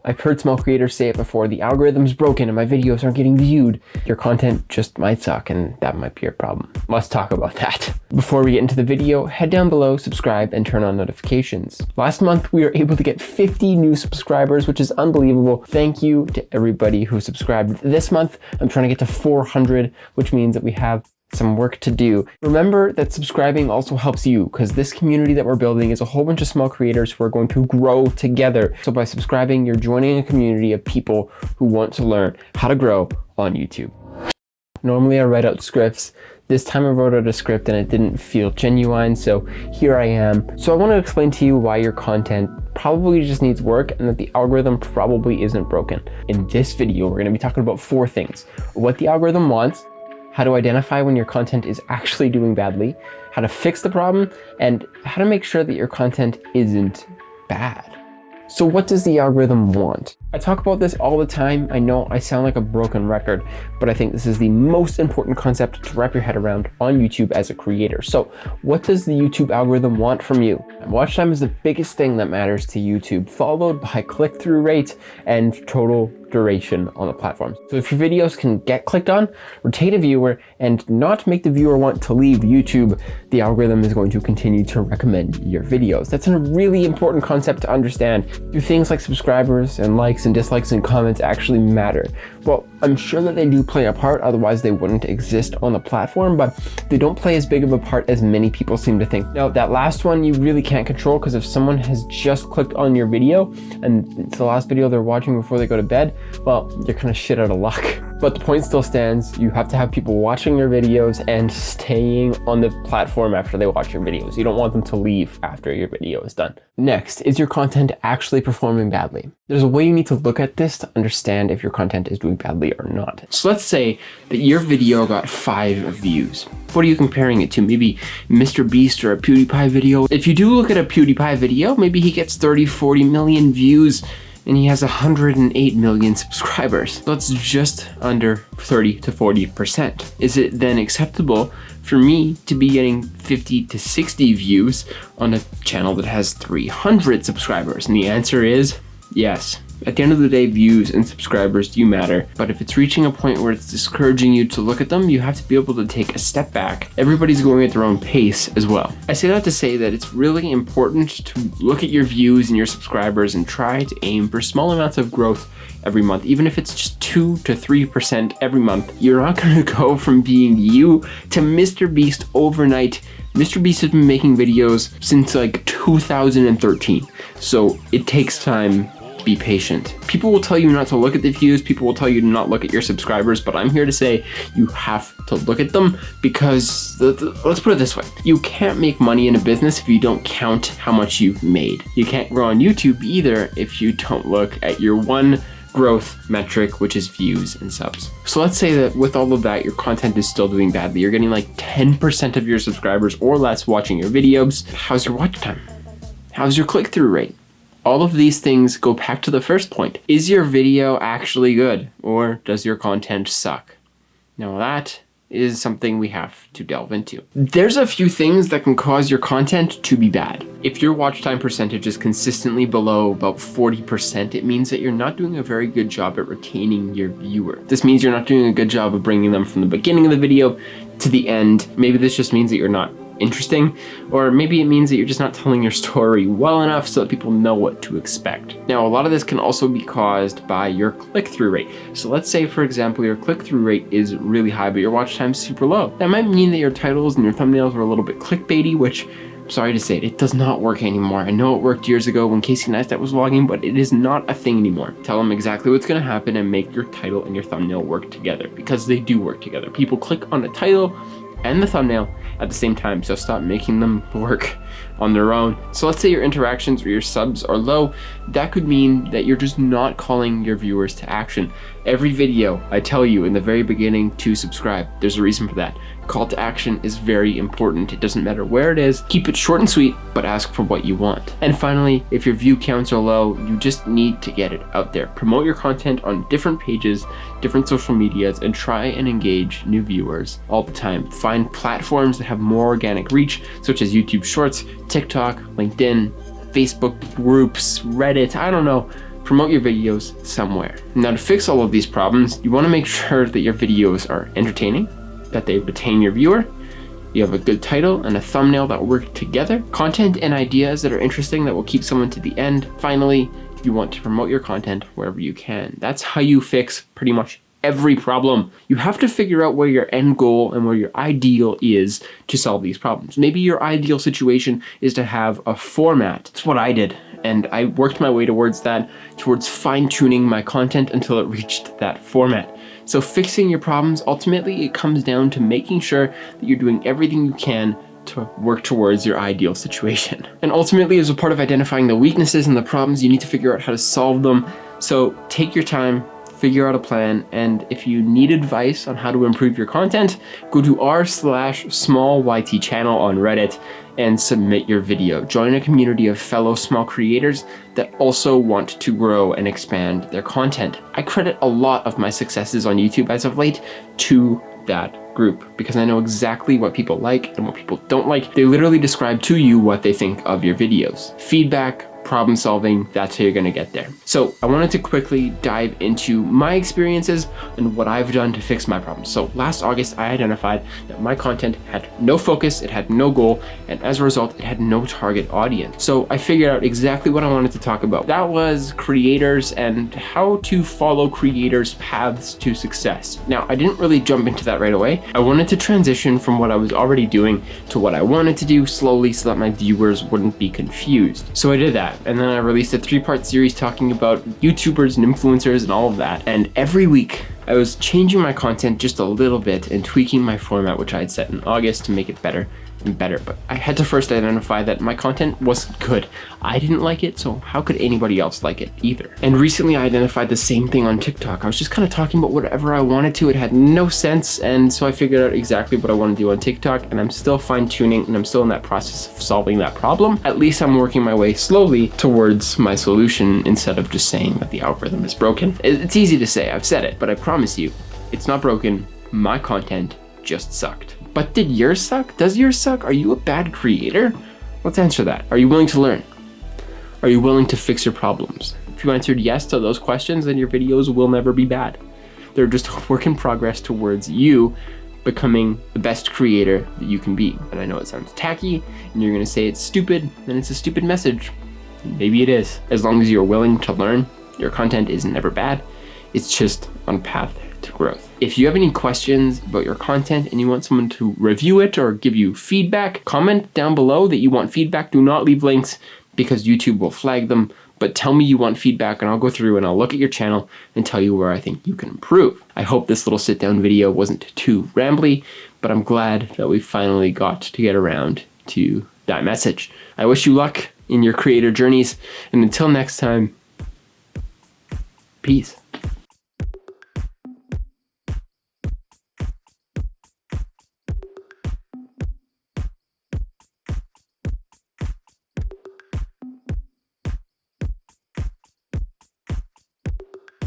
I've heard small creators say it before, the algorithm's broken and my videos aren't getting viewed. Your content just might suck and that might be your problem. Let's talk about that. Before we get into the video, head down below, subscribe, and turn on notifications. Last month, we were able to get 50 new subscribers, which is unbelievable. Thank you to everybody who subscribed. This month, I'm trying to get to 400, which means that we have some work to do. Remember that subscribing also helps you, because this community that we're building is a whole bunch of small creators who are going to grow together. So by subscribing, you're joining a community of people who want to learn how to grow on YouTube. Normally I write out scripts. This time I wrote out a script and it didn't feel genuine, so here I am. So I want to explain to you why your content probably just needs work and that the algorithm probably isn't broken. In this video, we're going to be talking about 4 things: what the algorithm wants, how to identify when your content is actually doing badly, how to fix the problem, and how to make sure that your content isn't bad. So what does the algorithm want? I talk about this all the time. I know I sound like a broken record, but I think this is the most important concept to wrap your head around on YouTube as a creator. So what does the YouTube algorithm want from you? Watch time is the biggest thing that matters to YouTube, followed by click-through rate and total duration on the platform. So if your videos can get clicked on, retain a viewer, and not make the viewer want to leave YouTube, the algorithm is going to continue to recommend your videos. That's a really important concept to understand. Do things like subscribers and likes and dislikes and comments actually matter? Well, I'm sure that they do play a part, otherwise they wouldn't exist on the platform, but they don't play as big of a part as many people seem to think. Now, that last one you really can't control, because if someone has just clicked on your video and it's the last video they're watching before they go to bed, well, you're kind of shit out of luck. But the point still stands. You have to have people watching your videos and staying on the platform after they watch your videos. You don't want them to leave after your video is done. Next, is your content actually performing badly? There's a way you need to look at this to understand if your content is doing badly or not. So let's say that your video got 5 views. What are you comparing it to? Maybe Mr. Beast or a PewDiePie video? If you do look at a PewDiePie video, maybe he gets 30, 40 million views and he has 108 million subscribers. That's just under 30 to 40%. Is it then acceptable for me to be getting 50 to 60 views on a channel that has 300 subscribers? And the answer is yes. At the end of the day, views and subscribers do matter, but if it's reaching a point where it's discouraging you to look at them, you have to be able to take a step back. Everybody's going at their own pace as well. I say that to say that it's really important to look at your views and your subscribers and try to aim for small amounts of growth every month. Even if it's just 2 to 3% every month, you're not going to go from being you to Mr. Beast overnight. Mr. Beast has been making videos since like 2013, so it takes time. Be patient. People will tell you not to look at the views, people will tell you to not look at your subscribers, but I'm here to say you have to look at them, because let's put it this way. You can't make money in a business if you don't count how much you've made. You can't grow on YouTube either if you don't look at your one growth metric, which is views and subs. So let's say that with all of that, your content is still doing badly. You're getting like 10% of your subscribers or less watching your videos. How's your watch time? How's your click-through rate? All of these things go back to the first point. Is your video actually good, or does your content suck? Now that is something we have to delve into. There's a few things that can cause your content to be bad. If your watch time percentage is consistently below about 40%, it means that you're not doing a very good job at retaining your viewer. This means you're not doing a good job of bringing them from the beginning of the video to the end. Maybe this just means that you're not interesting, or maybe it means that you're just not telling your story well enough so that people know what to expect. Now, a lot of this can also be caused by your click-through rate. So let's say, for example, your click-through rate is really high, but your watch time is super low. That might mean that your titles and your thumbnails are a little bit clickbaity, which, I'm sorry to say it does not work anymore. I know it worked years ago when Casey Neistat was vlogging, but it is not a thing anymore. Tell them exactly what's gonna happen and make your title and your thumbnail work together, because they do work together. People click on the title and the thumbnail at the same time, so stop making them work on their own. So let's say your interactions or your subs are low. That could mean that you're just not calling your viewers to action. Every video, I tell you in the very beginning to subscribe. There's a reason for that. Call to action is very important. It doesn't matter where it is. Keep it short and sweet, but ask for what you want. And finally, if your view counts are low, you just need to get it out there. Promote your content on different pages, different social medias, and try and engage new viewers all the time. Find platforms that have more organic reach, such as YouTube Shorts, TikTok, LinkedIn, Facebook groups, Reddit, I don't know. promote your videos somewhere. Now, to fix all of these problems, you want to make sure that your videos are entertaining, that they retain your viewer, you have a good title and a thumbnail that work together, content and ideas that are interesting that will keep someone to the end. Finally, you want to promote your content wherever you can. That's how you fix pretty much every problem. You have to figure out where your end goal and where your ideal is to solve these problems. Maybe your ideal situation is to have a format. That's what I did. And I worked my way towards that, towards fine-tuning my content until it reached that format. So fixing your problems, ultimately, it comes down to making sure that you're doing everything you can to work towards your ideal situation. And ultimately, as a part of identifying the weaknesses and the problems, you need to figure out how to solve them. So take your time, figure out a plan, and if you need advice on how to improve your content, go to r/smallyt channel on Reddit and submit your video. Join a community of fellow small creators that also want to grow and expand their content. I credit a lot of my successes on YouTube as of late to that group because I know exactly what people like and what people don't like. They literally describe to you what they think of your videos. Feedback, problem solving, that's how you're gonna get there. So I wanted to quickly dive into my experiences and what I've done to fix my problems. So last August, I identified that my content had no focus, it had no goal, and as a result, it had no target audience. So I figured out exactly what I wanted to talk about. That was creators and how to follow creators' paths to success. Now, I didn't really jump into that right away. I wanted to transition from what I was already doing to what I wanted to do slowly so that my viewers wouldn't be confused. So I did that. And then I released a 3-part series talking about YouTubers and influencers and all of that. And every week I was changing my content just a little bit and tweaking my format, which I had set in August to make it better and better. But I had to first identify that my content wasn't good. I didn't like it, so how could anybody else like it either? And recently I identified the same thing on TikTok. I was just kind of talking about whatever I wanted to. It had no sense, and so I figured out exactly what I want to do on TikTok, and I'm still fine-tuning, and I'm still in that process of solving that problem. At least I'm working my way slowly towards my solution instead of just saying that the algorithm is broken. It's easy to say, I've said it, but I promise you, it's not broken. My content just sucked. But did yours suck? Does yours suck? Are you a bad creator? Let's answer that. Are you willing to learn? Are you willing to fix your problems? If you answered yes to those questions, then your videos will never be bad. They're just a work in progress towards you becoming the best creator that you can be. And I know it sounds tacky, and you're gonna say it's stupid, and it's a stupid message. Maybe it is. As long as you're willing to learn, your content is never bad. It's just on a path to growth. If you have any questions about your content and you want someone to review it or give you feedback, comment down below that you want feedback. Do not leave links because YouTube will flag them, but tell me you want feedback and I'll go through and I'll look at your channel and tell you where I think you can improve. I hope this little sit down video wasn't too rambly, but I'm glad that we finally got to get around to that message. I wish you luck in your creator journeys, and until next time, peace.